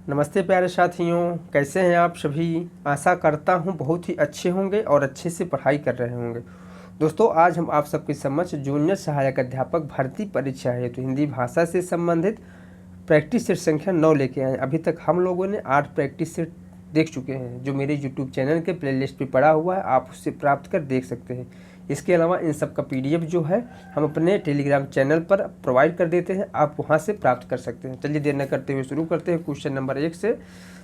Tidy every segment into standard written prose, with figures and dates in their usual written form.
नमस्ते प्यारे साथियों, कैसे हैं आप सभी। आशा करता हूं बहुत ही अच्छे होंगे और अच्छे से पढ़ाई कर रहे होंगे। दोस्तों, आज हम आप सबके समक्ष जूनियर सहायक अध्यापक भर्ती परीक्षा हेतु हिंदी भाषा से संबंधित प्रैक्टिस सेट संख्या 9 लेके आए। अभी तक हम लोगों ने 8 प्रैक्टिस सेट देख चुके हैं, जो मेरे यूट्यूब चैनल के प्लेलिस्ट पे पड़ा हुआ है, आप उससे प्राप्त कर देख सकते हैं। इसके अलावा इन सब का PDF जो है हम अपने टेलीग्राम चैनल पर प्रोवाइड कर देते हैं, आप वहां से प्राप्त कर सकते हैं। चलिए देर न करते हुए शुरू करते हैं क्वेश्चन नंबर 1 से।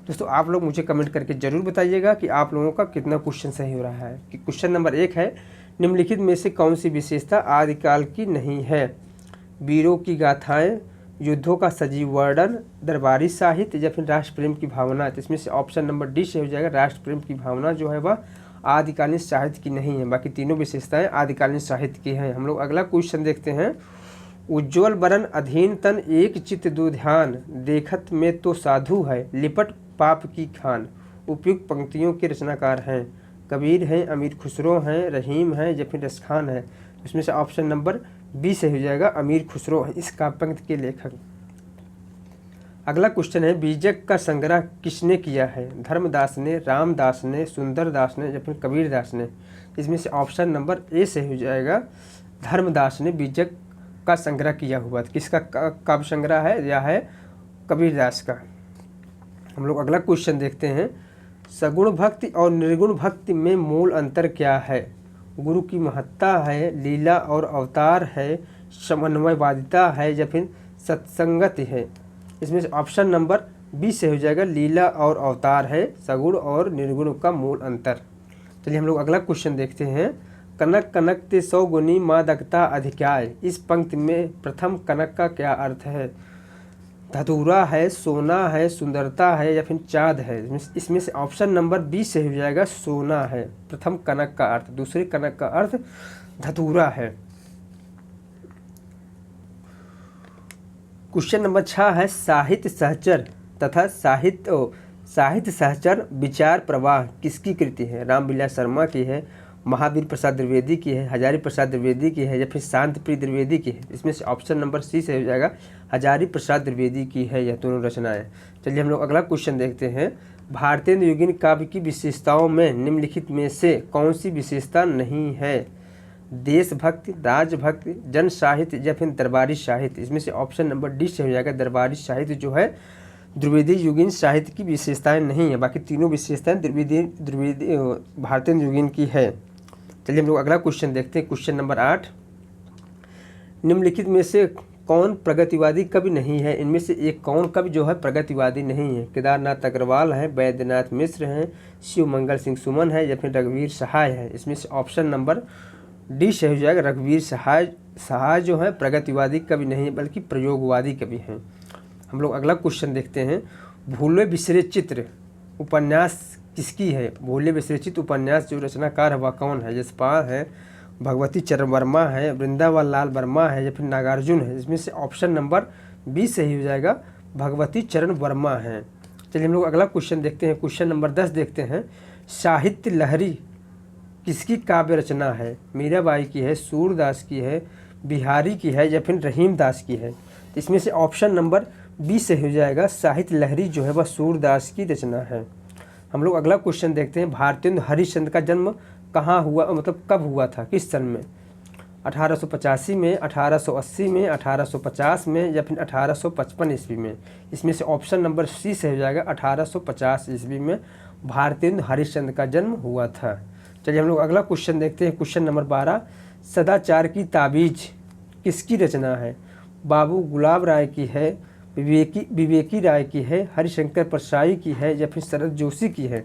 दोस्तों, आप लोग मुझे कमेंट करके जरूर बताइएगा कि आप लोगों का कितना क्वेश्चन सही हो रहा है। कि क्वेश्चन नंबर 1 है, निम्नलिखित में से कौन सी विशेषता आदिकाल की नहीं है। वीरों की गाथाएं, युद्धों का सजीव वर्णन, दरबारी साहित्य या फिर राष्ट्र प्रेम की भावना। तो इसमें से ऑप्शन नंबर डी से हो जाएगा। राष्ट्र प्रेम की भावना जो है वह आदिकालीन साहित्य की नहीं है, बाकी तीनों विशेषताएं आदिकालीन साहित्य की हैं। हम लोग अगला क्वेश्चन देखते हैं। उज्ज्वल बरन अधीन तन एक चित्त दो ध्यान, देखत में तो साधु है लिपट पाप की खान। उपयुक्त पंक्तियों के रचनाकार हैं। कबीर हैं, अमीर खुसरो हैं, रहीम हैं या फिर रसखान है। इसमें से ऑप्शन नंबर बी से हो जाएगा। अमीर खुसरो है इस काव्य पंक्ति के लेखक। अगला क्वेश्चन है, बीजक का संग्रह किसने किया है। धर्मदास ने, रामदास ने, सुंदरदास ने या फिर कबीरदास ने। इसमें से ऑप्शन नंबर ए से हो जाएगा। धर्मदास ने बीजक का संग्रह किया हुआ। किसका काव्य संग्रह है? यह है कबीरदास का। हम लोग अगला क्वेश्चन देखते हैं। सगुण भक्ति और निर्गुण भक्ति में मूल अंतर क्या है। गुरु की महत्ता है, लीला और अवतार है, समन्वयवादिता है या फिर सत्संगति है। इसमें से ऑप्शन नंबर बी से हो जाएगा। लीला और अवतार है सगुण और निर्गुण का मूल अंतर। चलिए हम लोग अगला क्वेश्चन देखते हैं। कनक कनक ते 100 गुनी मादकता अधिकाय। इस पंक्ति में प्रथम कनक का क्या अर्थ है। धतूरा है, सोना है, सुंदरता है या फिर चाँद है। इसमें से ऑप्शन नंबर बी से हो जाएगा। सोना है प्रथम कनक का अर्थ, दूसरे कनक का अर्थ धतूरा है। क्वेश्चन नंबर 6 है, साहित्य सहचर तथा साहित्य सहचर विचार प्रवाह किसकी कृति है। रामविलास शर्मा की है, महावीर प्रसाद द्विवेदी की है, हजारी प्रसाद द्विवेदी की है या फिर शांति प्रिय द्विवेदी की है। इसमें से ऑप्शन नंबर सी से हो जाएगा। हजारी प्रसाद द्विवेदी की है यह दोनों रचनाएं। चलिए हम लोग अगला क्वेश्चन देखते हैं। भारतेंदु युगीन काव्य की विशेषताओं में निम्नलिखित में से कौन सी विशेषता नहीं है। देशभक्ति, राजभक्ति, जन साहित्य या फिर दरबारी साहित्य। इसमें से ऑप्शन नंबर डी से हो जाएगा। दरबारी साहित्य जो है द्विवेदी युगीन साहित्य की विशेषताएं नहीं है, बाकी तीनों विशेषताएं द्विवेदी भारतेंदु युगीन की है। चलिए हम लोग अगला क्वेश्चन देखते हैं। क्वेश्चन नंबर 8, निम्नलिखित में से कौन प्रगतिवादी कवि नहीं है। इनमें से एक कौन कवि जो है प्रगतिवादी नहीं है। केदारनाथ अग्रवाल है, वैद्यनाथ मिश्र हैं, शिव मंगल सिंह सुमन है या फिर रघुवीर सहाय है। इसमें से ऑप्शन नंबर डी से हो जाएगा। रघुवीर सहाय जो है प्रगतिवादी कवि नहीं है, बल्कि प्रयोगवादी कवि हैं। हम लोग अगला क्वेश्चन देखते हैं। भूले बिसरे चित्र उपन्यास किसकी है। भूले बिसरे चित्र उपन्यास जो रचनाकार है वह कौन है। यशपाल है, भगवती चरण वर्मा है, वृंदावन लाल वर्मा है या फिर नागार्जुन है। इसमें से ऑप्शन नंबर बी से ही हो जाएगा। भगवती चरण वर्मा है। चलिए हम लोग अगला क्वेश्चन देखते हैं। क्वेश्चन नंबर 10 देखते हैं। साहित्य लहरी किसकी काव्य रचना है। मीराबाई की है, सूरदास की है, बिहारी की है या फिर रहीमदास की है। इसमें से ऑप्शन नंबर बी से हो जाएगा। साहित्य लहरी जो है वह सूरदास की रचना है। हम लोग अगला क्वेश्चन देखते हैं। भारतेंदु हरिश्चंद्र का जन्म कहाँ हुआ, मतलब कब हुआ था, किस सन में। 1885 में, 1880 में, 1850 में या फिर 1855 ईस्वी में। इसमें से ऑप्शन नंबर सी से हो जाएगा। 1850 ईस्वी में भारतेंदु हरिश्चंद्र का जन्म हुआ था। चलिए हम लोग अगला क्वेश्चन देखते हैं। क्वेश्चन नंबर 12, सदाचार की ताबीज किसकी रचना है। बाबू गुलाब राय की है, विवेकी राय की है, हरिशंकर परसाई की है या फिर शरद जोशी की है।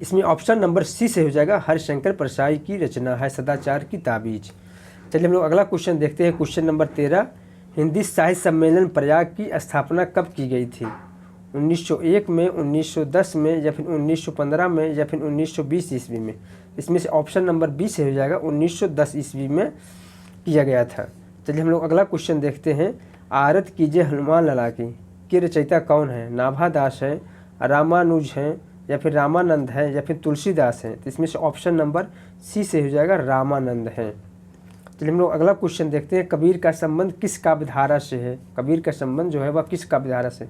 इसमें ऑप्शन नंबर सी से हो जाएगा। हरिशंकर परसाई की रचना है सदाचार की ताबीज। चलिए हम लोग अगला क्वेश्चन देखते हैं। क्वेश्चन नंबर 13, हिंदी साहित्य सम्मेलन प्रयाग की स्थापना कब की गई थी। 1901 में, 1910 में या फिर 1915 में या फिर 1920 ईस्वी में। इसमें से ऑप्शन नंबर बी से हो जाएगा। 1910 ईस्वी में किया गया था। चलिए हम लोग अगला क्वेश्चन देखते हैं। आरत कीजिए हनुमान लला की के रचयिता कौन है। नाभादास है, रामानुज हैं या फिर रामानंद है या फिर तुलसीदास हैं। तो इसमें से ऑप्शन नंबर सी से हो जाएगा। रामानंद हैं। चलिए हम लोग अगला क्वेश्चन देखते हैं। कबीर का संबंध किस काव्यधारा से है। कबीर का संबंध जो है वह किस काव्यधारा से।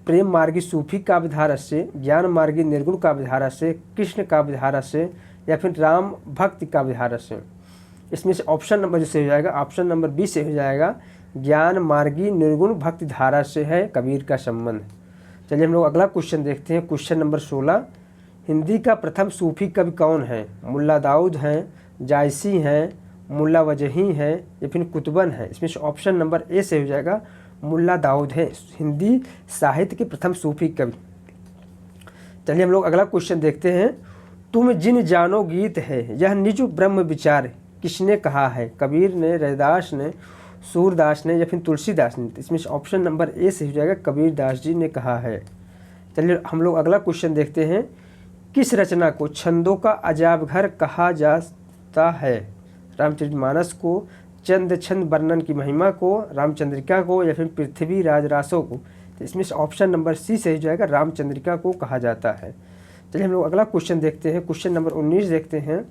प्रेम मार्गी सूफी काव्यधारा से, ज्ञान मार्गी निर्गुण काव्यधारा से, कृष्ण काव्यधारा से, या फिर राम भक्ति काव्यधारा से। इसमें से ऑप्शन नंबर जो हो जाएगा, ऑप्शन नंबर बी से हो जाएगा, ज्ञान मार्गी निर्गुण भक्ति धारा से है कबीर का संबंध। चलिए हम लोग अगला क्वेश्चन देखते हैं। क्वेश्चन नंबर 16, हिंदी का प्रथम सूफी कवि कौन है? मुल्ला दाऊद हैं, जायसी हैं, मुल्ला वजही हैं, या फिर कुतुबन है। इसमें से ऑप्शन नंबर ए से हो जाएगा, मुल्ला दाऊद है हिंदी साहित्य के प्रथम सूफी कवि। चलिए हम लोग अगला क्वेश्चन देखते हैं। तुम जिन जानो गीत है यह निज ब्रह्म विचार किसने कहा है? कबीर ने, रैदास ने, सूरदास ने, या फिर तुलसीदास ने। इसमें से ऑप्शन नंबर ए से हो जाएगा, कबीर दास जी ने कहा है। चलिए हम लोग अगला क्वेश्चन देखते हैं। किस रचना को छंदों का अजाब घर कहा जाता है? रामचरितमानस को, चंद छंद वर्णन की महिमा को, रामचंद्रिका को, या फिर पृथ्वी राजरासों को। तो इसमें से ऑप्शन नंबर सी से हो जाएगा, रामचंद्रिका को कहा जाता है। चलिए हम लोग अगला क्वेश्चन देखते हैं। क्वेश्चन नंबर 19 देखते हैं।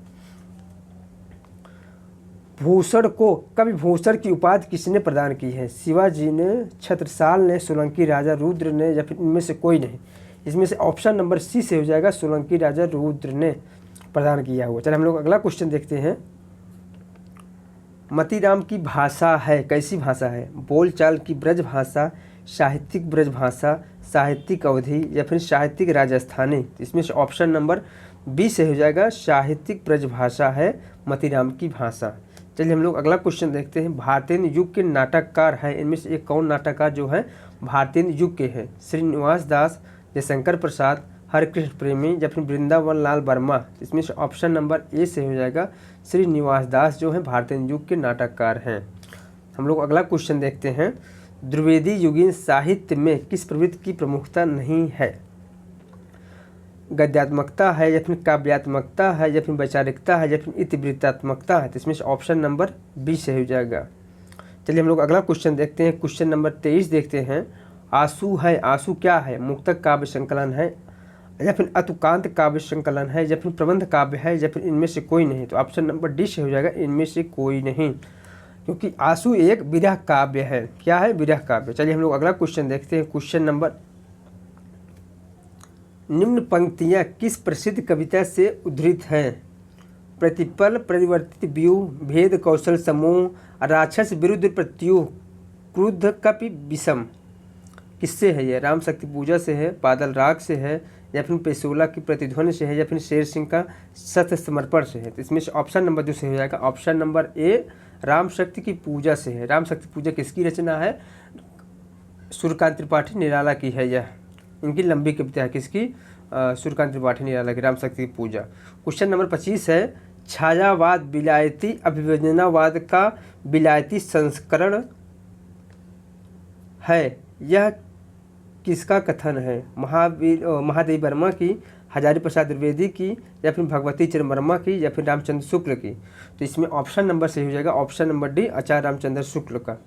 भूषण को कवि भूषण की उपाधि किसने प्रदान की है? शिवाजी ने, छत्रसाल ने, सोलंकी राजा रुद्र ने, या फिर इनमें से कोई नहीं। इसमें से ऑप्शन नंबर सी से हो जाएगा, सोलंकी राजा रुद्र ने प्रदान किया हुआ। चलिए हम लोग अगला क्वेश्चन देखते हैं। मतीराम की भाषा है, कैसी भाषा है? बोलचाल की ब्रज भाषा, साहित्यिक ब्रज भाषा, साहित्यिक अवधि, या फिर साहित्यिक राजस्थानी। इसमें से ऑप्शन नंबर बी से हो जाएगा, साहित्यिक ब्रज भाषा है मतीराम की भाषा। चलिए हम लोग अगला क्वेश्चन देखते हैं। भारतीय युग के नाटककार हैं, इनमें से एक कौन नाटककार जो है भारतीय युग के हैं? श्रीनिवास दास, जयशंकर प्रसाद, हरकृष्ण प्रेमी, या फिर वृंदावन लाल वर्मा। इसमें से ऑप्शन नंबर ए से हो जाएगा, श्रीनिवास दास जो है भारतीय युग के नाटककार हैं। हम लोग अगला क्वेश्चन देखते हैं। द्विवेदी युगीन साहित्य में किस प्रवृत्ति की प्रमुखता नहीं है? गद्यात्मकता है, या फिर काव्यात्मकता है, या फिर वैचारिकता है, या फिर इतिवृत्तात्मकता है। तो इसमें से ऑप्शन नंबर बी से हो जाएगा। चलिए हम लोग अगला क्वेश्चन देखते हैं। क्वेश्चन नंबर 23 देखते हैं। आंसू है, आंसू क्या है? मुक्तक काव्य संकलन है, या फिर अतुकांत काव्य संकलन है, या फिर प्रबंध काव्य है, या फिर इनमें से कोई नहीं। तो ऑप्शन नंबर डी से हो जाएगा, इनमें से कोई नहीं, क्योंकि आंसू एक विरह काव्य है। क्या है? विरह काव्य। चलिए हम लोग अगला क्वेश्चन देखते हैं। क्वेश्चन नंबर, निम्न पंक्तियाँ किस प्रसिद्ध कविता से उद्धृत हैं? प्रतिपल परिवर्तित व्यूह, भेद कौशल समूह, राक्षस विरुद्ध प्रत्युह, क्रुद्ध कपि विषम। किससे है ये? राम शक्ति पूजा से है, बादल राग से है, या फिर पेशोला की प्रतिध्वनि से है, या फिर शेर सिंह का सत्य समर्पण से है। तो इसमें से ऑप्शन नंबर जो से हो जाएगा, ऑप्शन नंबर ए, राम शक्ति की पूजा से है। राम शक्ति पूजा किसकी रचना है? सूर्यकांत त्रिपाठी निराला की है। यह इनकी लंबी कविता है। किसकी? सूर्यकांत त्रिपाठी निराला की राम शक्ति की पूजा। क्वेश्चन नंबर 25 है। छायावाद विलायती अभिव्यंजनावाद का विलायती संस्करण है, यह किसका कथन है? महादेवी वर्मा की, हजारी प्रसाद द्विवेदी की, या फिर भगवती चरण वर्मा की, या फिर रामचंद्र शुक्ल की। तो इसमें ऑप्शन नंबर से हो जाएगा, ऑप्शन नंबर डी, आचार्य रामचंद्र शुक्ल का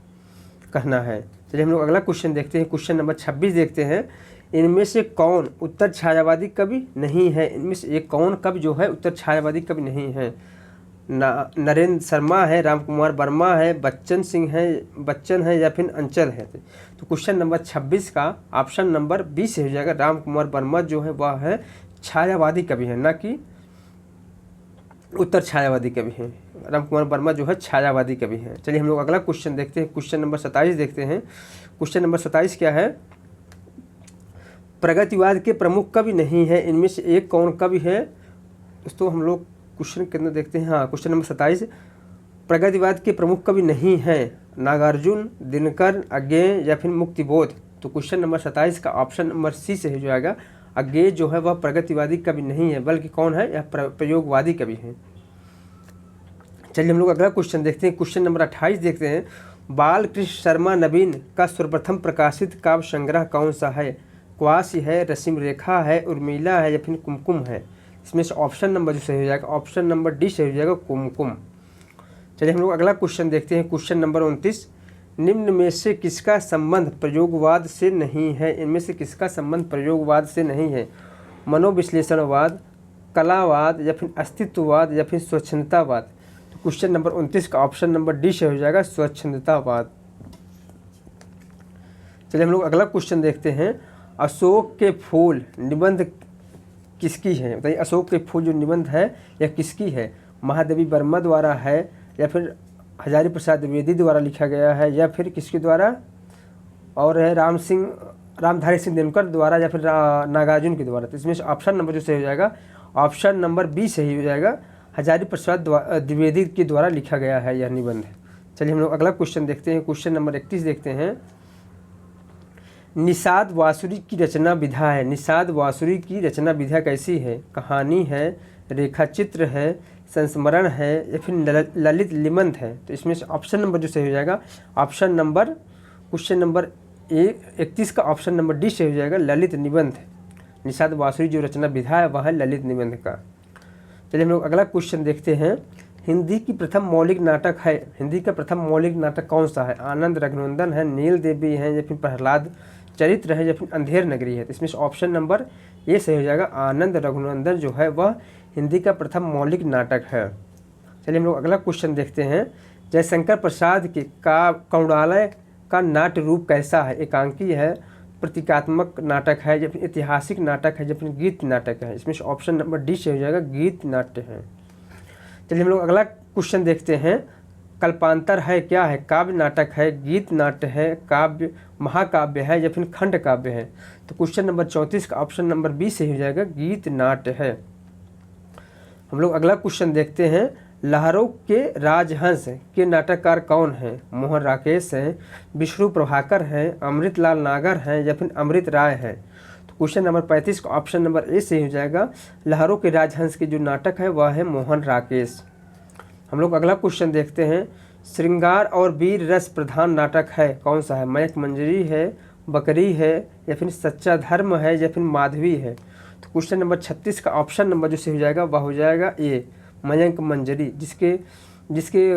कहना है। चलिए हम लोग अगला क्वेश्चन देखते हैं। क्वेश्चन नंबर 26 देखते हैं। इनमें से कौन उत्तर छायावादी कवि नहीं है? इनमें से एक कौन कवि जो है उत्तर छायावादी कवि नहीं है? नरेंद्र शर्मा है, राम कुमार वर्मा है, बच्चन है, या फिर अंचल है। तो क्वेश्चन नंबर 26 का ऑप्शन नंबर बी से हो जाएगा, राम कुमार वर्मा जो है वह है छायावादी कवि है, ना कि उत्तर छायावादी कवि हैं। राम कुमार वर्मा जो है छायावादी कवि हैं। चलिए हम लोग अगला क्वेश्चन देखते हैं। क्वेश्चन नंबर 27 देखते हैं। क्वेश्चन नंबर 27 क्या है? प्रगतिवाद के प्रमुख कवि नहीं है, इनमें से एक कौन कवि है? दोस्तों हम लोग क्वेश्चन के अंदर देखते हैं। हाँ, क्वेश्चन नंबर 27, प्रगतिवाद के प्रमुख कवि नहीं है नागार्जुन, दिनकर, अज्ञेय, या फिर मुक्तिबोध। तो क्वेश्चन नंबर 27 का ऑप्शन नंबर सी से हो जाएगा, अज्ञेय जो है वह प्रगतिवादी कवि नहीं है, बल्कि कौन है? यह प्रयोगवादी कवि हैं। चलिए हम लोग अगला क्वेश्चन देखते हैं। क्वेश्चन नंबर 28 देखते हैं। बालकृष्ण शर्मा नवीन का सर्वप्रथम प्रकाशित काव्य संग्रह कौन सा है? क्वासी है, रसीम रेखा है, उर्मिला है, या फिर कुमकुम है। इसमें से ऑप्शन नंबर जो सही हो जाएगा, ऑप्शन नंबर डी सही हो जाएगा, कुमकुम। चलिए हम लोग अगला क्वेश्चन देखते हैं। क्वेश्चन नंबर 29, निम्न में से किसका संबंध प्रयोगवाद से नहीं है? इनमें से किसका संबंध प्रयोगवाद से नहीं है? मनोविश्लेषणवाद, कलावाद, या फिर अस्तित्ववाद, या फिर स्वच्छंदतावाद। तो क्वेश्चन नंबर 29 का ऑप्शन नंबर डी से हो जाएगा, स्वच्छंदतावाद। चलिए हम लोग अगला क्वेश्चन देखते हैं। अशोक के फूल निबंध किसकी है? बताइए, अशोक के फूल जो निबंध है यह किसकी है? महादेवी वर्मा द्वारा है, या फिर हजारी प्रसाद द्विवेदी द्वारा लिखा गया है, या फिर किसके द्वारा और है रामधारी सिंह दिनकर द्वारा, या फिर नागार्जुन के द्वारा? तो इसमें ऑप्शन नंबर जो सही हो जाएगा, ऑप्शन नंबर बी सही हो जाएगा, हजारी प्रसाद द्विवेदी के द्वारा लिखा गया है यह निबंध। चलिए हम लोग अगला क्वेश्चन देखते हैं, क्वेश्चन नंबर 31 देखते हैं। निषाद वासुरी की रचना विधा है, निषाद वासुरी की रचना विधा कैसी है? कहानी है, रेखा चित्र है, संस्मरण है, या फिर ललित निबंध है? तो इसमें से ऑप्शन नंबर जो सही हो जाएगा, ऑप्शन नंबर क्वेश्चन नंबर 31 का ऑप्शन नंबर डी सही हो जाएगा, ललित निबंध। निषाद वासुरी जो रचना विधा है वह है ललित निबंध का। चलिए हम लोग अगला क्वेश्चन देखते हैं। हिंदी की प्रथम मौलिक नाटक है, हिंदी का प्रथम मौलिक नाटक कौन सा है? आनंद रघुनंदन है, नील देवी है, या फिर प्रहलाद चरित्र है, या फिर अंधेर नगरी है? तो इसमें ऑप्शन नंबर ए सही हो जाएगा, आनंद रघुनंदन जो है वह हिंदी का प्रथम मौलिक नाटक है। चलिए हम लोग अगला क्वेश्चन देखते हैं। जयशंकर प्रसाद के कौंडालय का नाट्य रूप कैसा है? एकांकी है, प्रतीकात्मक नाटक है, या फिर ऐतिहासिक नाटक है, या फिर गीत नाटक है? इसमें ऑप्शन नंबर डी से हो जाएगा, गीत नाट्य है। चलिए हम लोग अगला क्वेश्चन देखते हैं। कल्पांतर है क्या है? काव्य नाटक है, गीत नाट्य है, काव्य महाकाव्य है, या फिर खंड काव्य है? तो क्वेश्चन नंबर 34 का ऑप्शन नंबर बी से हो जाएगा, गीत नाट्य है। हम लोग अगला क्वेश्चन देखते हैं। लहरों के राजहंस के नाटककार कौन हैं? मोहन राकेश हैं, विष्णु प्रभाकर हैं, अमृतलाल नागर हैं, या फिर अमृत राय हैं? तो क्वेश्चन नंबर 35 का ऑप्शन नंबर ए से हो जाएगा, लहरों के राजहंस के जो नाटक है वह है मोहन राकेश। हम लोग अगला क्वेश्चन देखते हैं। श्रृंगार और वीर रस प्रधान नाटक है कौन सा है? मयंक मंजरी है, बकरी है, या फिर सच्चा धर्म है, या फिर माधवी है? तो क्वेश्चन नंबर 36 का ऑप्शन नंबर जो से हो जाएगा वह हो जाएगा ए, मयंक मंजरी, जिसके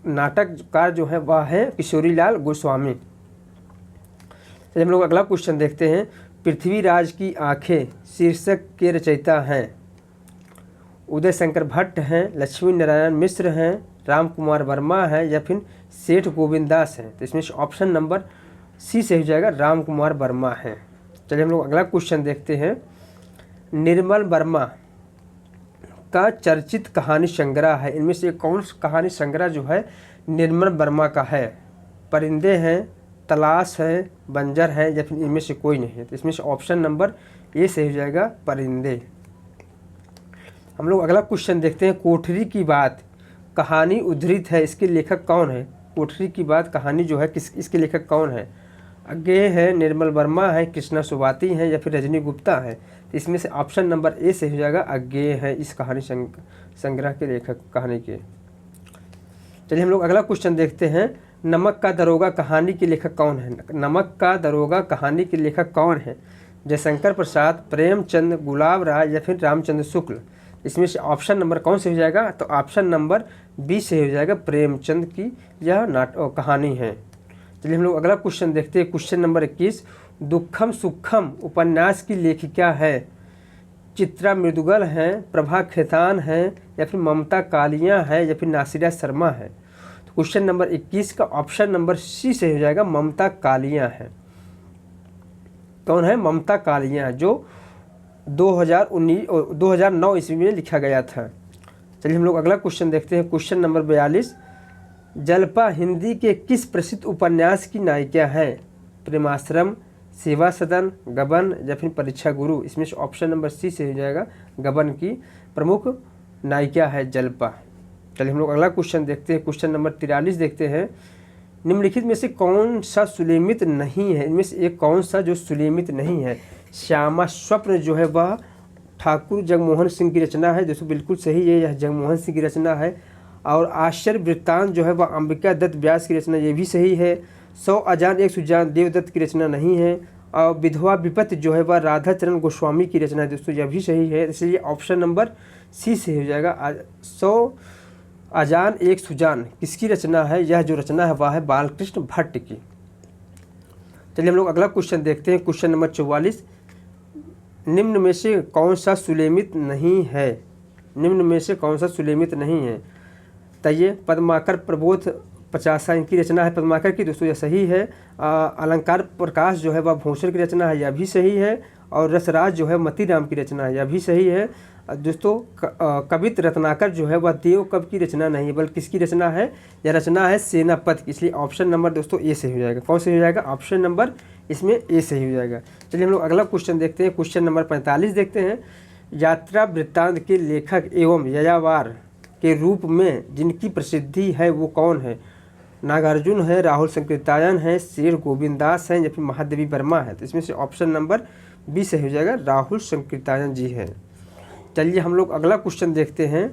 नाटककार जो है वह है किशोरीलाल गोस्वामी। चलिए हम लोग अगला क्वेश्चन देखते हैं। पृथ्वीराज की आंखें शीर्षक के रचयिता हैं उदय शंकर भट्ट हैं, लक्ष्मी नारायण मिश्र हैं, राम कुमार वर्मा है, या फिर सेठ गोविंदास हैं? तो इसमें ऑप्शन नंबर सी से हो जाएगा, राम कुमार वर्मा है। चलिए हम लोग अगला क्वेश्चन देखते हैं। निर्मल वर्मा का चर्चित कहानी संग्रह है, इनमें से कौन सा कहानी संग्रह जो है निर्मल वर्मा का है? परिंदे हैं, तलाश है, बंजर है, या फिर इनमें से कोई नहीं है? तो इसमें से ऑप्शन नंबर ए से हो जाएगा, परिंदे। हम लोग अगला क्वेश्चन देखते हैं। कोठरी की बात कहानी उद्धृत है, इसके लेखक कौन है? कोठरी की बात कहानी जो है इसके लेखक कौन है? अज्ञेय है, निर्मल वर्मा है, कृष्णा सुबाती है, या फिर रजनी गुप्ता है? तो इसमें से ऑप्शन नंबर ए से हो जाएगा, अज्ञेय है इस कहानी संग्रह के लेखक कहानी के। चलिए हम लोग अगला क्वेश्चन देखते हैं। नमक का दरोगा कहानी के लेखक कौन है? नमक का दरोगा कहानी के लेखक कौन है? जयशंकर प्रसाद, प्रेमचंद, गुलाब राय, या फिर रामचंद्र शुक्ल? इसमें से ऑप्शन नंबर कौन से हो जाएगा? तो ऑप्शन नंबर बी से हो जाएगा, प्रेमचंद की यह कहानी है। चलिए हम लोग अगला क्वेश्चन देखते हैं। Question number 21। दुखम सुखम उपन्यास की लेखिका है? चित्रा मृदुगल हैं, प्रभा खेतान हैं, या फिर ममता कालिया है, या फिर नासिरा शर्मा है? तो क्वेश्चन नंबर 21 का ऑप्शन नंबर सी से हो जाएगा, ममता कालिया है। कौन है? ममता कालिया, जो 2009 ईस्वी में लिखा गया था। चलिए हम लोग अगला क्वेश्चन देखते हैं। Question number 42। जल्पा हिंदी के किस प्रसिद्ध उपन्यास की नायिका है? प्रेमाश्रम, सेवा सदन, गबन, या फिर परीक्षा गुरु? इसमें से ऑप्शन नंबर सी से हो जाएगा, गबन की प्रमुख नायिका है जल्पा। चलिए हम लोग अगला क्वेश्चन देखते हैं। क्वेश्चन नंबर 43 देखते हैं। निम्नलिखित में से कौन सा सुलेमित नहीं है? इनमें से एक कौन सा जो सुलेमित नहीं है? श्यामा स्वप्न जो है वह ठाकुर जगमोहन सिंह की रचना है, दोस्तों बिल्कुल सही है, यह जगमोहन सिंह की रचना है। और आश्चर्य वृत्तांत जो है वह अंबिका दत्त व्यास की रचना, ये भी सही है। 100 अजान एक सुजान देवदत्त की रचना नहीं है। और विधवा विपत्ति जो है वह राधा चरण गोस्वामी की रचना है, दोस्तों यह भी सही है। इसलिए ऑप्शन नंबर सी से हो जाएगा। 100 अजान एक सुजान किसकी रचना है? यह जो रचना है वह है बालकृष्ण भट्ट की। चलिए हम लोग अगला क्वेश्चन देखते हैं। Question number 44। निम्न में से कौन सा सुलेमित नहीं है? निम्न में से कौन सा सुलेमित नहीं है? तय पद्माकर प्रबोध 50 इनकी रचना है पद्माकर की, दोस्तों यह सही है। अलंकार प्रकाश जो है वह भूषण की रचना है, यह भी सही है। और रसराज जो है मतीराम की रचना है, यह भी सही है। दोस्तों कवित रत्नाकर जो है वह देव कवि की रचना नहीं है, बल्कि किसकी रचना है, यह रचना है सेनापति की। इसलिए ऑप्शन नंबर दोस्तों ए सही हो जाएगा। कौन सही हो जाएगा, ऑप्शन नंबर इसमें ए सही हो जाएगा। चलिए हम लोग अगला क्वेश्चन देखते हैं, क्वेश्चन नंबर 45 देखते हैं। यात्रा वृत्तांत के लेखक एवं यायावर के रूप में जिनकी प्रसिद्धि है वो कौन है? नागार्जुन है, राहुल संकीर्तायन है, शेर गोविंदास है या फिर महादेवी वर्मा है? तो इसमें से ऑप्शन नंबर बी सही हो जाएगा, राहुल संकीर्तायन जी है। चलिए हम लोग अगला क्वेश्चन देखते हैं।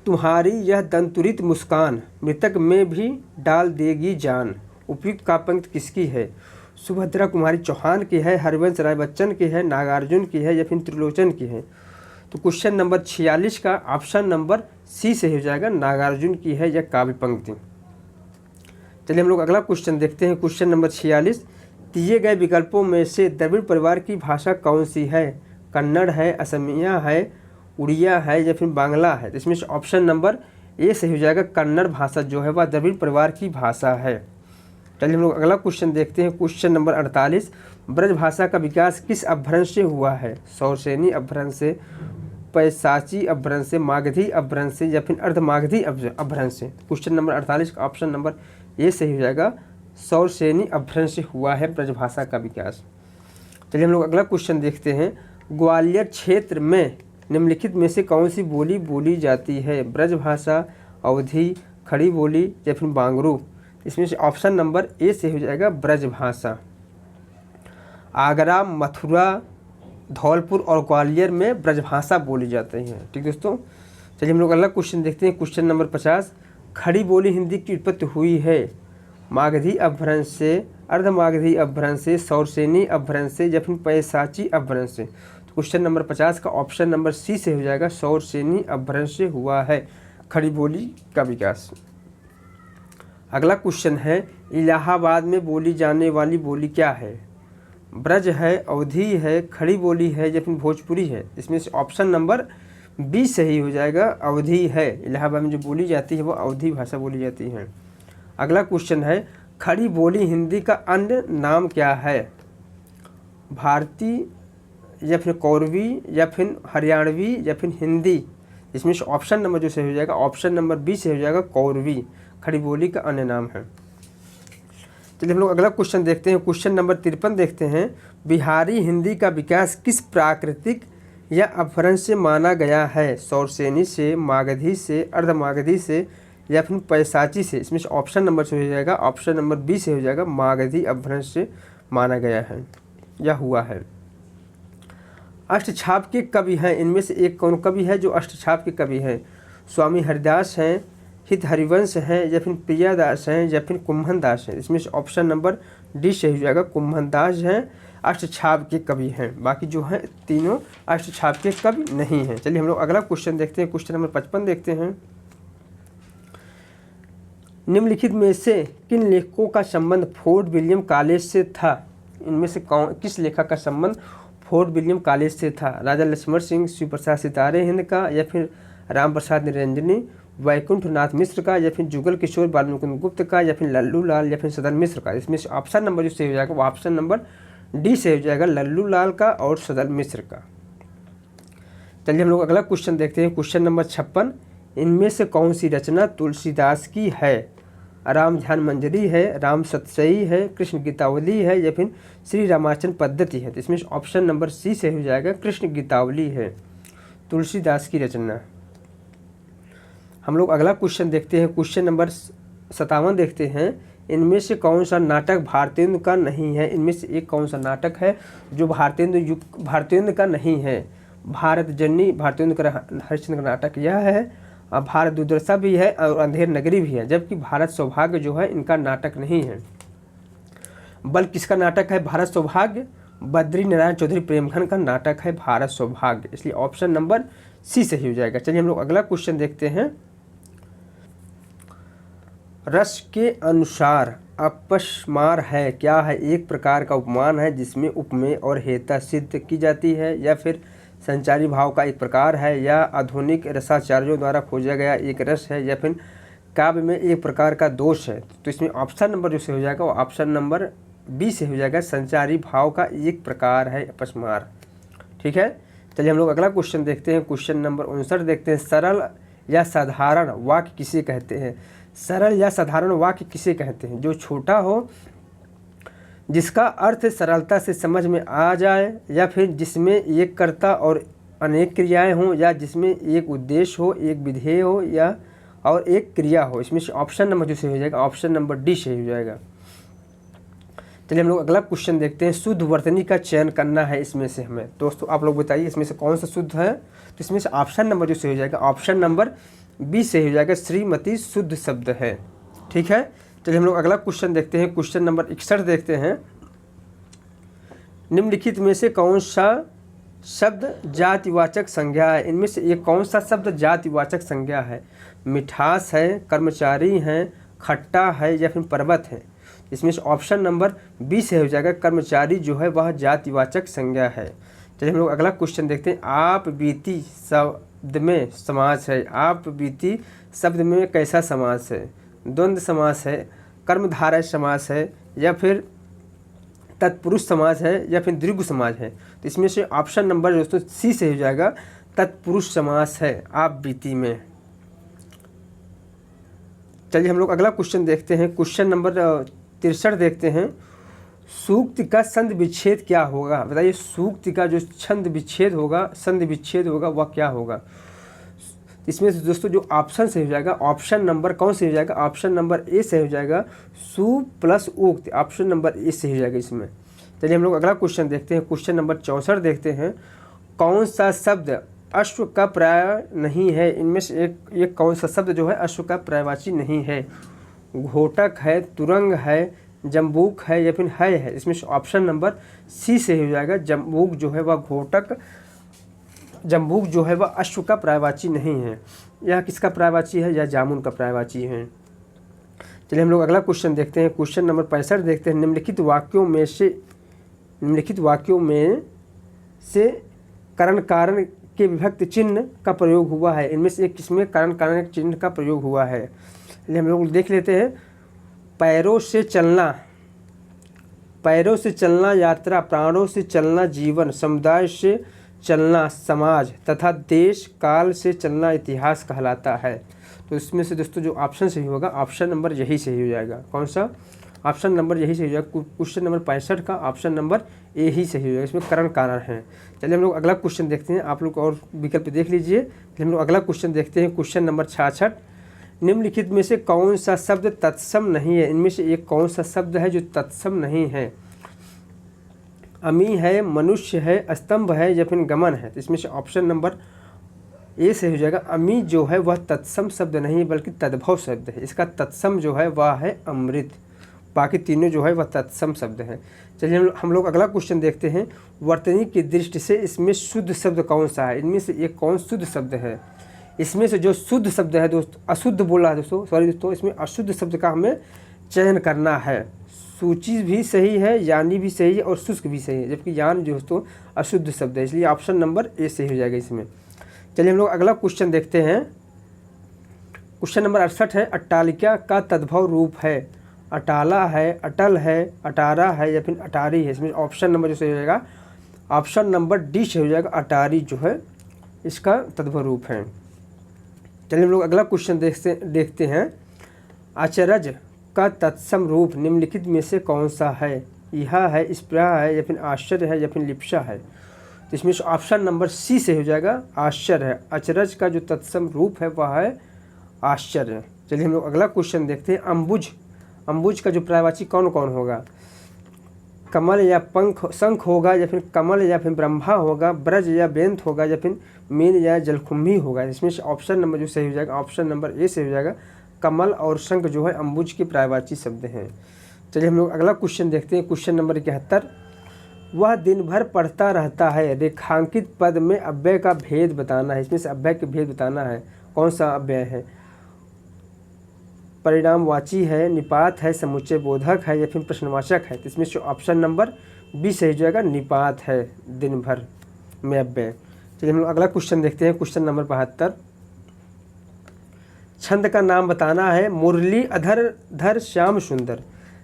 तुम्हारी यह दंतुरित मुस्कान मृतक में भी डाल देगी जान, उपयुक्त काव्य किसकी है? सुभद्रा कुमारी चौहान की है, हरिवंश राय बच्चन की है, नागार्जुन की है या फिर त्रिलोचन की है? तो क्वेश्चन नंबर 46 का ऑप्शन नंबर सी से हो जाएगा, नागार्जुन की है यह काव्य पंक्ति। चलिए हम लोग अगला क्वेश्चन देखते हैं, क्वेश्चन नंबर 46। दिए गए विकल्पों में से द्रविड़ परिवार की भाषा कौन सी है? कन्नड़ है, असमिया है, उड़िया है या फिर बांग्ला है? तो इसमें से ऑप्शन नंबर ए सही हो जाएगा, कन्नड़ भाषा जो है वह द्रविड़ परिवार की भाषा है। चलिए हम लोग अगला क्वेश्चन देखते हैं, क्वेश्चन नंबर 48। ब्रज भाषा का विकास किस अपभ्रंश से हुआ है? सौरसेनी अपभ्रंश से, पैशाची अपभ्रंश से, मागधी अपभ्रंश से या फिर अर्धमागधी अपभ्रंश से? क्वेश्चन नंबर 48 का ऑप्शन नंबर ए सही हो जाएगा, सौरसेनी अपभ्रंश से हुआ है ब्रजभाषा का विकास। चलिए हम लोग अगला क्वेश्चन देखते हैं। ग्वालियर क्षेत्र में निम्नलिखित में से कौन सी बोली बोली जाती है? ब्रजभाषा, अवधी, खड़ी बोली या फिर बांगरू? इसमें से ऑप्शन नंबर ए से हो जाएगा, ब्रजभाषा। आगरा, मथुरा, धौलपुर और ग्वालियर में ब्रजभाषा बोली जाती है। ठीक दोस्तों, चलिए हम लोग अगला क्वेश्चन देखते हैं, क्वेश्चन नंबर 50। खड़ी बोली हिंदी की उत्पत्ति हुई है मागधी अपभ्रंश से, अर्धमागधी अपभ्रंश से, सौरसेनी अपभ्रंश से या फिर पैशाची अपभ्रंश से? तो क्वेश्चन नंबर 50 का ऑप्शन नंबर सी से हो जाएगा, सौरसेनी अपभ्रंश से हुआ है खड़ी बोली का विकास। अगला क्वेश्चन है, इलाहाबाद में बोली जाने वाली बोली क्या है? ब्रज है, अवधी है, खड़ी बोली है या फिर भोजपुरी है? इसमें से ऑप्शन नंबर बी सही हो जाएगा, अवधी है। इलाहाबाद में जो बोली जाती है वो अवधी भाषा बोली जाती है। अगला क्वेश्चन है, खड़ी बोली हिंदी का अन्य नाम क्या है? भारती या फिर कौरवी या फिर हरियाणवी या फिर हिंदी? इसमें से ऑप्शन नंबर जो सही हो जाएगा, ऑप्शन नंबर बी से हो जाएगा, कौरवी खड़ी बोली का अन्य नाम है। चलिए हम लोग अगला क्वेश्चन देखते हैं, क्वेश्चन नंबर 53 देखते हैं। बिहारी हिंदी का विकास किस प्राकृतिक या अपभ्रंश से माना गया है? सौरसेनी से, मागधी से, अर्धमागधी से या फिर पैशाची से? इसमें से ऑप्शन नंबर से हो जाएगा, ऑप्शन नंबर बी से हो जाएगा, मागधी अपभ्रंश से माना गया है या हुआ है। अष्टछाप के कवि हैं, इनमें से एक कौन कवि है जो अष्टछाप के कवि हैं? स्वामी हरिदास हैं, हित हरिवंश हैं या फिर प्रियादास हैं या फिर कुम्भन दास हैं? इसमें से ऑप्शन नंबर डी सही हो जाएगा, कुम्भन दास हैं अष्टछाप के कवि हैं। बाकी जो हैं तीनों अष्टछाप के कवि नहीं हैं। चलिए हम लोग अगला क्वेश्चन देखते हैं, क्वेश्चन नंबर 55 देखते हैं। निम्नलिखित में से किन लेखकों का संबंध फोर्ट विलियम कॉलेज से था? इनमें से किस लेखक का संबंध फोर्ट विलियम कॉलेज से था? राजा लक्ष्मण सिंह, शिव प्रसाद सितारे हिंद का या फिर राम प्रसाद निरंजनी, वैकुंठ नाथ मिश्र का या फिर जुगल किशोर बालमुकुंद गुप्त का या फिर लल्लू लाल या फिर सदन मिश्र का? इसमें से ऑप्शन नंबर जो सही हो जाएगा वो ऑप्शन नंबर डी से हो जाएगा, लल्लू लाल का और सदन मिश्र का। चलिए हम लोग अगला क्वेश्चन देखते हैं, क्वेश्चन नंबर 56। इनमें से कौन सी रचना तुलसीदास की है? राम ध्यान मंजरी है, राम सतसई है, कृष्ण गीतावली है या फिर श्री रामाचरण पद्धति है? तो इसमें ऑप्शन नंबर सी से हो जाएगा, कृष्ण गीतावली है तुलसीदास की रचना। हम लोग अगला क्वेश्चन देखते हैं, क्वेश्चन नंबर 57 देखते हैं। इनमें से कौन सा नाटक भारतेंदु का नहीं है? इनमें से एक कौन सा नाटक है जो भारतेंदु का नहीं है? भारत जननी भारतेंदु का हरिश्चंद्र का नाटक यह है, भारत दुर्दशा भी है और अंधेर नगरी भी है, जबकि भारत सौभाग्य जो है इनका नाटक नहीं है। बल्कि किसका नाटक है भारत सौभाग्य? बद्री नारायण चौधरी प्रेमघन का नाटक है भारत सौभाग्य, इसलिए ऑप्शन नंबर सी सही हो जाएगा। चलिए हम लोग अगला क्वेश्चन देखते हैं। रस के अनुसार अपस्मार है क्या है? एक प्रकार का उपमान है जिसमें उपमेय और हेता सिद्ध की जाती है, या फिर संचारी भाव का एक प्रकार है, या आधुनिक रसाचार्यों द्वारा खोजा गया एक रस है, या फिर काव्य में एक प्रकार का दोष है। तो इसमें ऑप्शन नंबर जो से हो जाएगा वो ऑप्शन नंबर बी से हो जाएगा, संचारी भाव का एक प्रकार है अपस्मार। ठीक है, चलिए हम लोग अगला क्वेश्चन देखते हैं। क्वेश्चन नंबर 59 देखते हैं। सरल या साधारण वाक्य किसे कहते हैं? सरल या साधारण वाक्य किसे कहते हैं? जो छोटा हो, जिसका अर्थ सरलता से समझ में आ जाए, या फिर जिसमें एक कर्ता और अनेक क्रियाएं हों, या जिसमें एक उद्देश्य हो, एक विधेय हो, या और एक क्रिया हो। इसमें से ऑप्शन नंबर जो सही हो जाएगा ऑप्शन नंबर डी सही हो जाएगा। चलिए हम लोग अगला क्वेश्चन देखते हैं। शुद्ध वर्तनी का चयन करना है इसमें से हमें। दोस्तों आप लोग बताइए इसमें से कौन सा शुद्ध है? तो इसमें से ऑप्शन नंबर जो सही हो जाएगा ऑप्शन नंबर बी सही हो जाएगा, श्रीमती शुद्ध शब्द है। ठीक है, चलिए हम लोग अगला क्वेश्चन देखते हैं। क्वेश्चन नंबर 61 देखते हैं। निम्नलिखित में से कौन सा शब्द जातिवाचक संज्ञा है? इनमें से एक कौन सा शब्द जातिवाचक संज्ञा है? मिठास है, कर्मचारी है, खट्टा है, या फिर पर्वत है। इसमें से ऑप्शन नंबर बी से हो जाएगा, कर्मचारी जो है वह जातिवाचक संज्ञा है। चलिए हम लोग अगला क्वेश्चन देखते हैं। आप बीती शब्द में समास है। आप बीती शब्द में कैसा समास है? द्वंद्व समास है, कर्मधारय समास है, या फिर तत्पुरुष समास है, या फिर द्विगु समास है। तो इसमें से ऑप्शन नंबर दोस्तों सी से हो जाएगा, तत्पुरुष समास है आप बीती में। चलिए हम लोग अगला क्वेश्चन देखते हैं। क्वेश्चन नंबर 63 देखते हैं। सूक्ति का संधि विच्छेद क्या होगा? बताइए सूक्ति का जो छंद विच्छेद होगा, संधि विच्छेद होगा, वह क्या होगा? इसमें से दोस्तों जो ऑप्शन से हो जाएगा ऑप्शन नंबर कौन से हो जाएगा? ऑप्शन नंबर ए से हो जाएगा, सु प्लस उक्त। ऑप्शन नंबर ए से हो जाएगा इसमें। चलिए हम लोग अगला क्वेश्चन देखते हैं। क्वेश्चन नंबर 64 देखते हैं। कौन सा शब्द अश्व का पर्याय नहीं है? इनमें से एक कौन सा शब्द जो है अश्व का पर्यायवाची नहीं है? घोटक है, तुरंग है, जम्बूक है, या फिर है। इसमें से ऑप्शन नंबर सी से हो जाएगा, जम्बूक जो है वह घोटक, जम्बूक जो है वह अश्व का पर्यायवाची नहीं है। यह किसका पर्यायवाची है? यह जामुन का पर्यायवाची है। चलिए हम लोग अगला क्वेश्चन देखते हैं। क्वेश्चन नंबर 65 देखते हैं। निम्नलिखित वाक्यों में से करण कारण के विभक्त चिन्ह का प्रयोग हुआ है। इनमें से एक किसमें करण कारण चिन्ह का प्रयोग हुआ है? चलिए हम लोग देख लेते हैं। पैरों से चलना यात्रा, प्राणों से चलना जीवन, समुदाय से चलना समाज, तथा देश काल से चलना इतिहास कहलाता है। तो इसमें से दोस्तों जो ऑप्शन सही होगा ऑप्शन नंबर यही सही हो जाएगा। कौन सा? ऑप्शन नंबर यही सही हो जाएगा। क्वेश्चन नंबर 65 का ऑप्शन नंबर ए ही सही हो जाएगा। इसमें करण कारण है। चलिए हम लोग अगला क्वेश्चन देखते हैं। आप लोग और विकल्प देख लीजिए। चलिए हम लोग अगला क्वेश्चन देखते हैं। Question number 66। निम्नलिखित में से कौन सा शब्द तत्सम नहीं है? इनमें से एक कौन सा शब्द है जो तत्सम नहीं है? अमी है, मनुष्य है, स्तंभ है, या फिर गमन है। तो इसमें से ऑप्शन नंबर ए से हो जाएगा। अमी जो है वह तत्सम शब्द नहीं बल्कि तद्भव शब्द है। इसका तत्सम जो है वह है अमृत। बाकी तीनों जो है वह तत्सम शब्द है। चलिए हम लोग अगला क्वेश्चन देखते हैं। वर्तनी की दृष्टि से इसमें शुद्ध शब्द कौन सा है? इनमें से एक कौन शुद्ध शब्द है? इसमें से जो शुद्ध शब्द है दोस्तों, अशुद्ध बोला है दोस्तों, सॉरी दोस्तों, इसमें अशुद्ध शब्द का हमें चयन करना है। सूची भी सही है, यानी भी सही है, और शुष्क भी सही है, जबकि यान जो दोस्तों अशुद्ध शब्द है। इसलिए ऑप्शन नंबर ए सही हो जाएगा इसमें। चलिए हम लोग अगला क्वेश्चन देखते हैं। क्वेश्चन नंबर 68 है। अट्टालिका का तद्भव रूप है। अटाला है, अटल है, अटारा है, या फिर अटारी है। इसमें ऑप्शन नंबर जो सही हो जाएगा ऑप्शन नंबर डी से हो जाएगा, अटारी जो है इसका तद्भव रूप है। चलिए हम लोग अगला क्वेश्चन देखते हैं। अचरज का तत्सम रूप निम्नलिखित में से कौन सा है? यह है, स्प्रा है, या फिर आश्चर्य है, या फिर लिप्सा है। तो इसमें से ऑप्शन नंबर सी से हो जाएगा, आश्चर्य है। अचरज का जो तत्सम रूप है वह है आश्चर्य। चलिए हम लोग अगला क्वेश्चन देखते हैं। अम्बुज का जो पर्यायवाची कौन कौन होगा? कमल या शंख होगा, या फिर कमल या फिर ब्रह्मा होगा, ब्रज या बेंत होगा, या फिर मीन या जलकुंभी होगा। इसमें से ऑप्शन नंबर जो सही हो जाएगा ऑप्शन नंबर ए से हो जाएगा, कमल और शंख जो है अम्बुज के पर्यायवाची शब्द हैं। चलिए हम लोग अगला क्वेश्चन देखते हैं। Question number 71। वह दिन भर पढ़ता रहता है। रेखांकित पद में अव्यय का भेद बताना है। इसमें से अव्यय के भेद बताना है। कौन सा अव्यय है? परिणामवाची है, निपात है, समुच्चय बोधक है, या फिर प्रश्नवाचक है। तो इसमें से ऑप्शन नंबर बी सही हो जाएगा, निपात है दिन भर में अव्यय। चलिए हम लोग अगला क्वेश्चन देखते हैं। Question number 72। छंद का नाम बताना है। मुरली अधर धर श्याम सुंदर,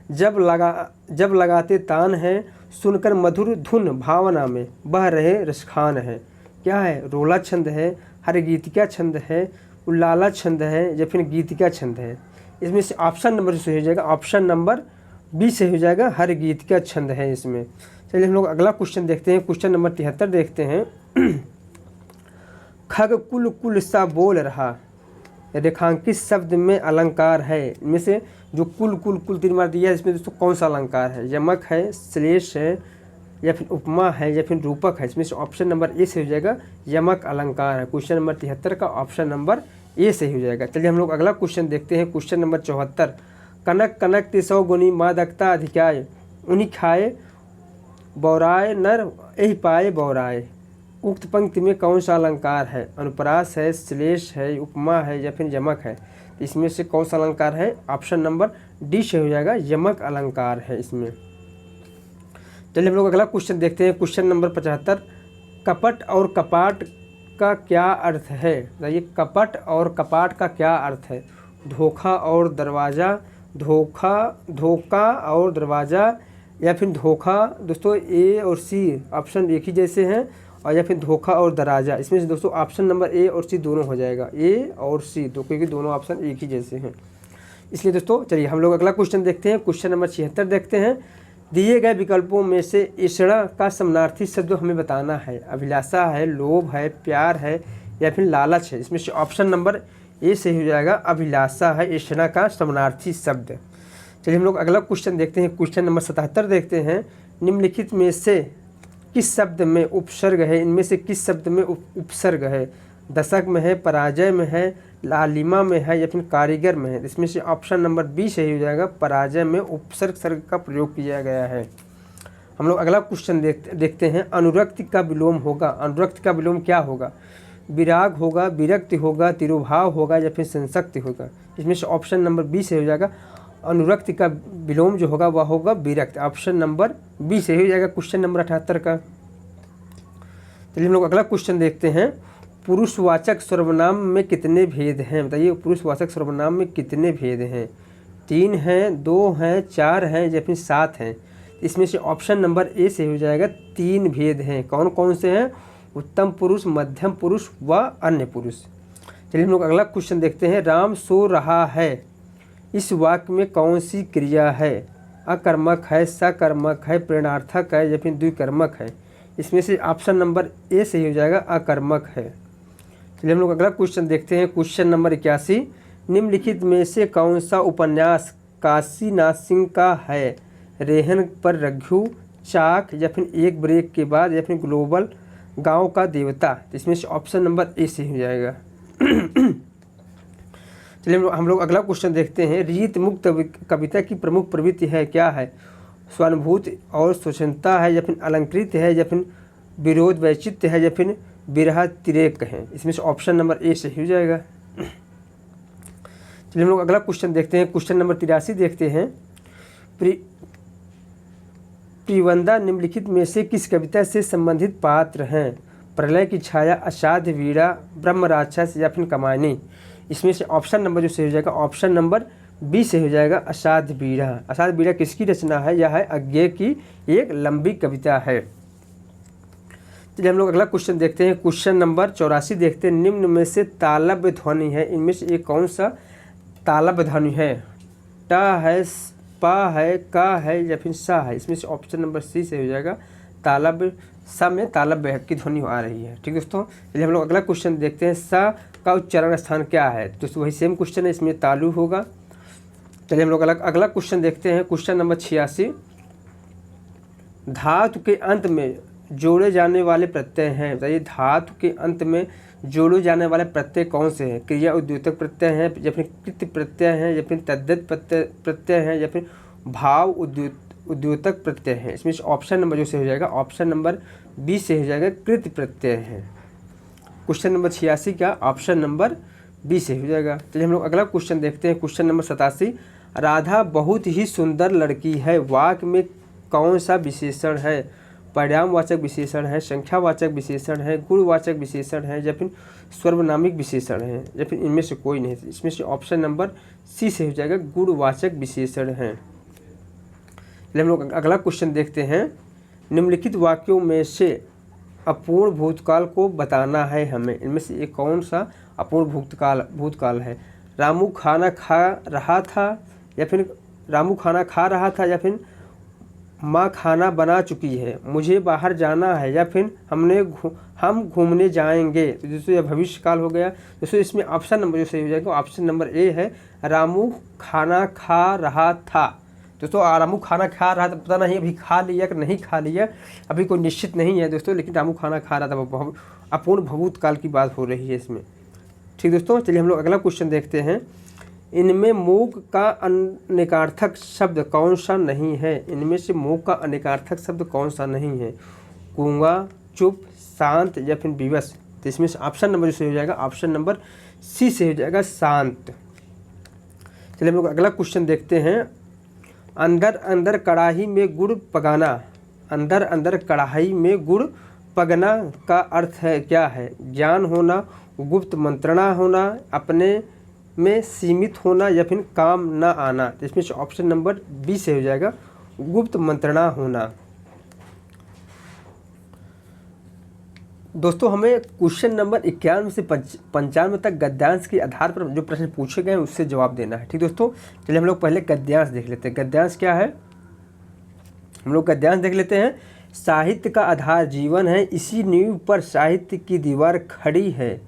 जब लगाते तान है, सुनकर मधुर धुन भावना में बह रहे रसखान है। क्या है? रोला छंद है, हरगीतिका छंद है, उल्लाला छंद है या फिर गीतिका छंद है। इसमें से ऑप्शन नंबर से हो जाएगा, ऑप्शन नंबर बी से हो जाएगा, हरगीतिका छंद है इसमें। चलिए हम लोग अगला क्वेश्चन देखते हैं, क्वेश्चन नंबर 73 देखते हैं। खग कुल कुल सा बोल रहा, रेखांकित शब्द में अलंकार है। इनमें से जो कुल कुल कुल 3 बार दिया है, इसमें दोस्तों कौन सा अलंकार है? यमक है, श्लेष है या फिर उपमा है या फिर रूपक है। इसमें से ऑप्शन नंबर ए से हो जाएगा, यमक अलंकार है। क्वेश्चन नंबर 73 का ऑप्शन नंबर ए से हो जाएगा। चलिए हम लोग अगला क्वेश्चन देखते हैं, क्वेश्चन नंबर 74। कनक कनक तिसौ गुनी मादकता अधिकाय, उन्हीं खाए बौराए नर यही पाए बौराए। उक्त पंक्ति में कौन सा अलंकार है? अनुप्रास है, श्लेष है, उपमा है या फिर यमक है। इसमें से कौन सा अलंकार है? ऑप्शन नंबर डी से हो जाएगा, यमक अलंकार है इसमें। चलिए हम लोग अगला क्वेश्चन देखते हैं, क्वेश्चन नंबर 75। कपट और कपाट का क्या अर्थ है? बताइए, कपट और कपाट का क्या अर्थ है? धोखा और दरवाज़ा, धोखा और दरवाज़ा या फिर धोखा। दोस्तों ए और सी ऑप्शन एक ही जैसे हैं, और या फिर धोखा और दराजा। इसमें से दोस्तों ऑप्शन नंबर ए और सी दोनों हो जाएगा, ए और सी क्योंकि दोनों ऑप्शन एक ही जैसे हैं। इसलिए दोस्तों चलिए हम लोग अगला क्वेश्चन देखते हैं, क्वेश्चन नंबर 76 देखते हैं। दिए गए विकल्पों में से ईषणा का समानार्थी शब्द हमें बताना है। अभिलाषा है, लोभ है, प्यार है या फिर लालच है। इसमें से ऑप्शन नंबर ए से हो जाएगा, अभिलाषा है ईषणा का समानार्थी शब्द। चलिए हम लोग अगला क्वेश्चन देखते हैं, क्वेश्चन नंबर 77 देखते हैं। निम्नलिखित में से किस शब्द में उपसर्ग है? इनमें से किस शब्द में उपसर्ग है? दशक में है, पराजय में है, लालिमा में है या फिर कारीगर में है। इसमें से ऑप्शन नंबर बी सही हो जाएगा, पराजय में उपसर्ग सर्ग का प्रयोग किया गया है। हम लोग अगला क्वेश्चन देखते हैं। अनुरक्ति का विलोम होगा, अनुरक्ति का विलोम क्या होगा? विराग होगा, विरक्ति होगा, तिरुभाव होगा या फिर संसक्ति होगा। इसमें से ऑप्शन नंबर बी से हो जाएगा, अनुरक्ति का विलोम जो होगा वह होगा विरक्त। ऑप्शन नंबर बी से हो जाएगा क्वेश्चन नंबर 78 का। चलिए हम लोग अगला क्वेश्चन देखते हैं। पुरुषवाचक सर्वनाम में कितने भेद हैं? बताइए, पुरुषवाचक सर्वनाम में कितने भेद हैं? 3 हैं, 2 हैं, 4 हैं या फिर 7 हैं। इसमें से ऑप्शन नंबर ए से हो जाएगा, 3 भेद हैं। कौन कौन से हैं? उत्तम पुरुष, मध्यम पुरुष व अन्य पुरुष। चलिए हम लोग अगला क्वेश्चन देखते हैं। राम सो रहा है, इस वाक्य में कौन सी क्रिया है? अकर्मक है, सकर्मक है, प्रेरणार्थक है या फिर द्विकर्मक है। इसमें से ऑप्शन नंबर ए से हो जाएगा, अकर्मक है। चलिए हम लोग अगला क्वेश्चन देखते हैं, क्वेश्चन नंबर 81। निम्नलिखित में से कौन सा उपन्यास काशी नासिंह का है? रेहन पर रघु, चाक या फिर एक ब्रेक के बाद या फिर ग्लोबल, गांव का देवता। इसमें से ऑप्शन नंबर ए से हो जाएगा। चलिए हम लोग अगला क्वेश्चन देखते हैं। रीत मुक्त कविता की प्रमुख प्रवृत्ति है, क्या है? स्वानुभूति और स्वच्छता है या फिर अलंकृत है या फिर विरोध वैचित्य है या फिर विरह तिरेक है। इसमें से ऑप्शन नंबर ए से हो जाएगा। चलिए हम लोग अगला क्वेश्चन देखते हैं, क्वेश्चन नंबर 83 देखते हैं। प्रियवंदा निम्नलिखित में से किस कविता से संबंधित पात्र हैं? प्रलय की छाया, असाध्य वीड़ा, ब्रह्म राक्षस या फिर कमानी। इसमें से ऑप्शन नंबर जो से हो जाएगा, ऑप्शन नंबर बी से हो जाएगा, असाध्य बीड़ा। असाध्य बीड़ा किसकी रचना है? यह है अज्ञेय की एक लंबी कविता है। चलिए हम लोग अगला क्वेश्चन देखते हैं, क्वेश्चन नंबर 84 देखते हैं। निम्न में से तालव्य ध्वनि है, इनमें से एक कौन सा तालव्य ध्वनि है? टा है, पा है, का है या फिर सा है। इसमें से ऑप्शन नंबर सी से हो जाएगा, तालव्य। सा में तालव्य की ध्वनि आ रही है। ठीक दोस्तों, चलिए हम लोग अगला क्वेश्चन देखते हैं। सा का उच्चारण स्थान क्या है? दोस्तों वही सेम क्वेश्चन है, इसमें तालु होगा। चलिए हम लोग अगला क्वेश्चन देखते हैं, क्वेश्चन नंबर 86। धातु के अंत में जोड़े जाने वाले प्रत्यय हैं। बताइए, धातु के अंत में जोड़े जाने वाले प्रत्यय कौन से हैं? क्रिया उद्योतक प्रत्यय हैं या फिर कृत प्रत्यय हैं या फिर तद्धित प्रत्यय हैं या फिर भाव उद्योतक प्रत्यय हैं। इसमें ऑप्शन नंबर जो से हो जाएगा, ऑप्शन नंबर बी से हो जाएगा, कृत प्रत्यय हैं। क्वेश्चन नंबर 86 का ऑप्शन नंबर बी से हो जाएगा। चलिए हम लोग अगला क्वेश्चन देखते हैं, क्वेश्चन नंबर 87। राधा बहुत ही सुंदर लड़की है, वाक्य में कौन सा विशेषण है? परिणामवाचक विशेषण है, संख्यावाचक विशेषण है, गुणवाचक विशेषण है या फिर सर्वनामिक विशेषण है या फिर इनमें से कोई नहीं। इसमें से ऑप्शन नंबर सी से हो जाएगा, गुणवाचक विशेषण है। चलिए हम लोग अगला क्वेश्चन देखते हैं। निम्नलिखित वाक्यों में से अपूर्ण भूतकाल को बताना है हमें। इनमें से एक कौन सा अपूर्ण भूतकाल है? रामू खाना खा रहा था या फिर रामू खाना खा रहा था या फिर माँ खाना बना चुकी है, मुझे बाहर जाना है या फिर हम घूमने जाएंगे। तो दोस्तों यह भविष्य काल हो गया। दोस्तों इसमें ऑप्शन नंबर जो सही हो जाएगा ऑप्शन नंबर ए है, रामू खाना खा रहा था। दोस्तों रामू खाना खा रहा था, पता नहीं अभी खा लिया कि नहीं खा लिया, अभी कोई निश्चित नहीं है दोस्तों, लेकिन रामू खाना खा रहा था, अपूर्ण भूतकाल की बात हो रही है इसमें। ठीक दोस्तों, चलिए हम लोग अगला क्वेश्चन देखते हैं। इनमें मूक का अनेकार्थक शब्द कौन सा नहीं है? इनमें से मूक का अनेकार्थक शब्द कौन सा नहीं है? गूंगा, चुप, शांत या फिर विवश। तो इसमें से ऑप्शन नंबर जो हो जाएगा ऑप्शन नंबर सी से हो जाएगा, शांत। चलिए हम लोग अगला क्वेश्चन देखते हैं। अंदर अंदर कढ़ाई में गुड़ पकाना, अंदर अंदर कढ़ाई में गुड़ पकना का अर्थ है क्या है? ज्ञान होना, गुप्त मंत्रणा होना, अपने में सीमित होना या फिर काम न आना। तो इसमें से ऑप्शन नंबर बी से हो जाएगा, गुप्त मंत्रणा होना। दोस्तों हमें क्वेश्चन नंबर 91 से 95 तक गद्यांश के आधार पर जो प्रश्न पूछे गए हैं उससे जवाब देना है। ठीक दोस्तों, चलिए हम लोग पहले गद्यांश देख लेते हैं। गद्यांश क्या है? हम लोग गद्यांश देख लेते हैं। साहित्य का आधार जीवन है, इसी नींव पर साहित्य की दीवार खड़ी है,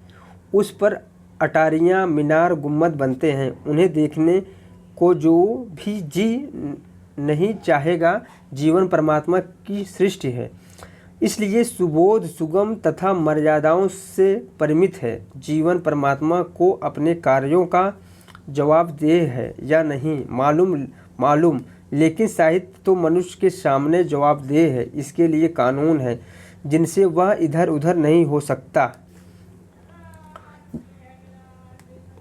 उस पर अटारियाँ, मीनार, गुम्बद बनते हैं, उन्हें देखने को जो भी जी नहीं चाहेगा। जीवन परमात्मा की सृष्टि है, इसलिए सुबोध, सुगम तथा मर्यादाओं से परिमित है। जीवन परमात्मा को अपने कार्यों का जवाबदेह है या नहीं मालूम, लेकिन साहित्य तो मनुष्य के सामने जवाबदेह है। इसके लिए कानून है जिनसे वह इधर उधर नहीं हो सकता।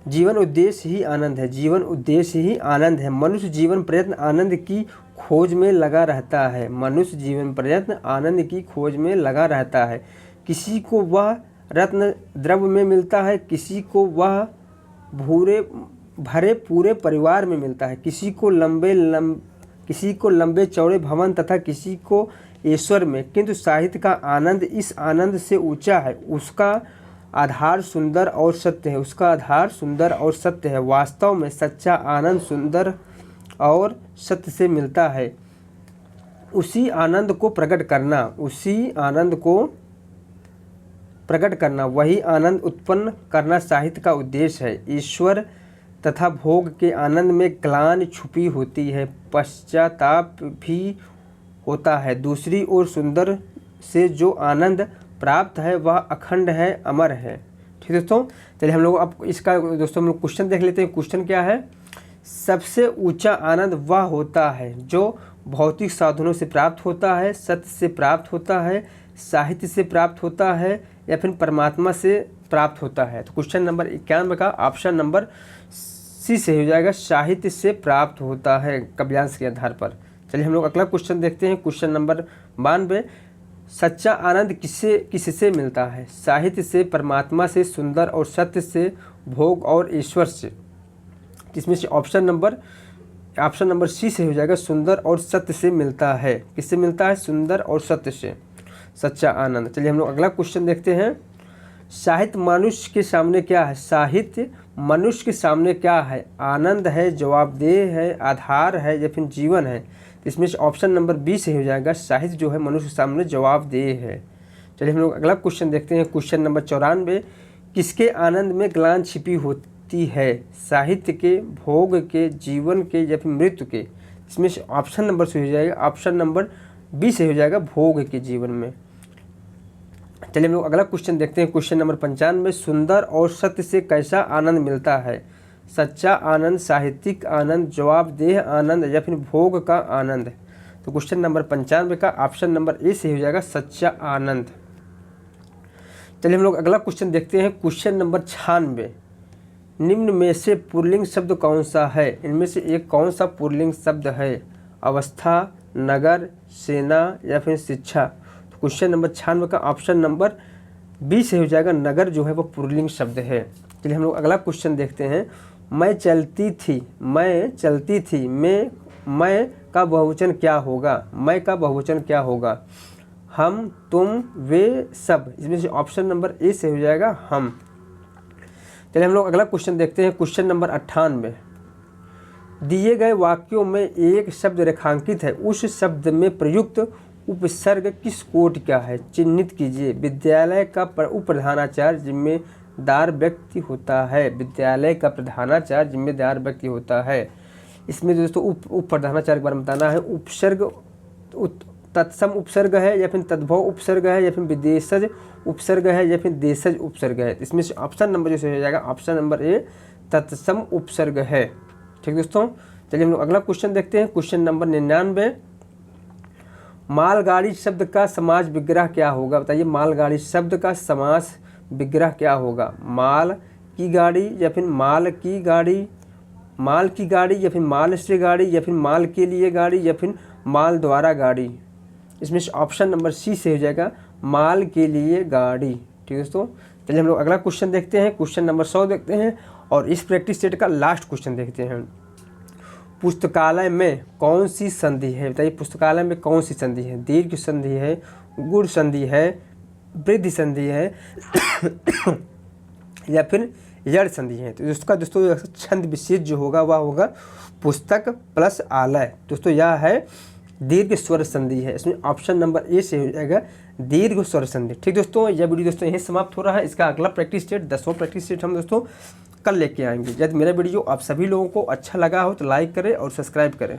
जीवन उद्देश्य ही आनंद है, जीवन उद्देश्य ही आनंद है। मनुष्य जीवन प्रयत्न आनंद की खोज में लगा रहता है, मनुष्य जीवन प्रयत्न आनंद की खोज में लगा रहता है। किसी को वह रत्न द्रव्य में मिलता है, किसी को वह भरे पूरे परिवार में मिलता है, किसी को लंबे चौड़े भवन तथा किसी को ईश्वर में। किंतु साहित्य का आनंद इस आनंद से ऊंचा है, उसका आधार सुंदर और सत्य है, उसका आधार सुंदर और सत्य है। वास्तव में सच्चा आनंद सुंदर और सत्य से मिलता है। उसी आनंद को प्रकट करना, वही आनंद उत्पन्न करना साहित्य का उद्देश्य है। ईश्वर तथा भोग के आनंद में ग्लानि छुपी होती है, पश्चाताप भी होता है। दूसरी ओर सुंदर से जो आनंद प्राप्त है वह अखंड है, अमर है। ठीक दोस्तों, चलिए हम लोग अब इसका दोस्तों हम लोग क्वेश्चन देख लेते हैं। क्वेश्चन क्या है? सबसे ऊंचा आनंद वह होता है जो भौतिक साधनों से प्राप्त होता है, सत्य से प्राप्त होता है, साहित्य से प्राप्त होता है या फिर परमात्मा से प्राप्त होता है। तो क्वेश्चन नंबर 91 का ऑप्शन नंबर सी से हो जाएगा, साहित्य से प्राप्त होता है काव्यांश के आधार पर। चलिए हम लोग अगला क्वेश्चन देखते हैं। क्वेश्चन नंबर 92, सच्चा आनंद किससे मिलता है? साहित्य से, परमात्मा से, सुंदर और सत्य से, भोग और ईश्वर से। इसमें से ऑप्शन नंबर सी से हो जाएगा, सुंदर और सत्य से मिलता है। किससे मिलता है? सुंदर और सत्य से सच्चा आनंद। चलिए हम लोग अगला क्वेश्चन देखते हैं। साहित्य मनुष्य के सामने क्या है? साहित्य मनुष्य के सामने क्या है? आनंद है, जवाबदेह है, आधार है या फिर जीवन है। इसमें से ऑप्शन नंबर बी से हो जाएगा, साहित्य जो है मनुष्य के सामने जवाबदेह है। चलिए हम लोग अगला क्वेश्चन देखते हैं। क्वेश्चन नंबर 94, किसके आनंद में ग्लानि छिपी होती है? साहित्य के, भोग के, जीवन के या फिर मृत्यु के। इसमें से ऑप्शन नंबर से हो जाएगा, ऑप्शन नंबर बी से हो जाएगा, भोग के, जीवन में। चलिए हम लोग अगला क्वेश्चन देखते हैं। क्वेश्चन नंबर 95, सुंदर और सत्य से कैसा आनंद मिलता है? सच्चा आनंद, साहित्यिक आनंद, जवाबदेह आनंद या फिर भोग का आनंद। तो क्वेश्चन नंबर 95 का ऑप्शन नंबर ए से हो जाएगा, सच्चा आनंद। चलिए हम लोग अगला क्वेश्चन देखते हैं। क्वेश्चन नंबर 96, निम्न में से पुल्लिंग शब्द कौन सा है? इनमें से एक कौन सा पुल्लिंग शब्द है? अवस्था, नगर, सेना या फिर शिक्षा। क्वेश्चन नंबर 96 का ऑप्शन नंबर बी से हो जाएगा। नगर जो है वो पुल्लिंग शब्द है। चलिए हम लोग अगला क्वेश्चन देखते हैं। मैं चलती थी, मैं चलती थी, मैं का बहुवचन क्या होगा? मैं का बहुवचन क्या होगा? हम, तुम, वे, सब। इसमें से ऑप्शन नंबर ए से हो जाएगा हम। चलिए हम लोग अगला क्वेश्चन देखते हैं। Question number 98। दिए गए वाक्यों में एक शब्द रेखांकित है, उस शब्द में प्रयुक्त उपसर्ग किस कोटि का है? चिन्हित कीजिए। विद्यालय का उपप्रधानाचार्य जिम्मेदार व्यक्ति होता है। विद्यालय का प्रधानाचार्य जिम्मेदार व्यक्ति होता है। इसमें दोस्तों उप प्रधानाचार्य के बारे में बताना है। उपसर्ग तत्सम उपसर्ग है या फिर तद्भव उपसर्ग है या फिर विदेशज उपसर्ग है या फिर देशज उपसर्ग है। इसमें से ऑप्शन नंबर जो हो जाएगा ऑप्शन नंबर ए तत्सम उपसर्ग है। ठीक दोस्तों, चलिए हम लोग अगला क्वेश्चन देखते हैं। Question number 99। मालगाड़ी शब्द का समास विग्रह क्या होगा? बताइए मालगाड़ी शब्द का समास विग्रह क्या होगा? माल की गाड़ी या फिर माल की गाड़ी, माल की गाड़ी या फिर माल से गाड़ी या फिर माल के लिए गाड़ी या फिर माल द्वारा गाड़ी। इसमें से ऑप्शन नंबर सी से हो जाएगा माल के लिए गाड़ी। ठीक दोस्तों, चलिए हम लोग अगला क्वेश्चन देखते हैं। क्वेश्चन नंबर 100 देखते हैं और इस प्रैक्टिस सेट का लास्ट क्वेश्चन देखते हैं। पुस्तकालय में कौन सी संधि है? बताइए पुस्तकालय में कौन सी संधि है? दीर्घ संधि है, गुण संधि है, वृद्धि संधि है या फिर यड़ संधि है? तो इसका दोस्तों छंद विशेष जो होगा वह होगा पुस्तक प्लस आलय। दोस्तों यह है दीर्घ स्वर संधि है। इसमें ऑप्शन नंबर ए से हो जाएगा दीर्घ स्वर संधि। ठीक दोस्तों, यह वीडियो दोस्तों यहीं समाप्त हो रहा है। इसका अगला प्रैक्टिस सेट 10वां प्रैक्टिस सेट हम दोस्तों कल लेके आएंगे। यदि मेरा वीडियो आप सभी लोगों को अच्छा लगा हो तो लाइक करें और सब्सक्राइब करें।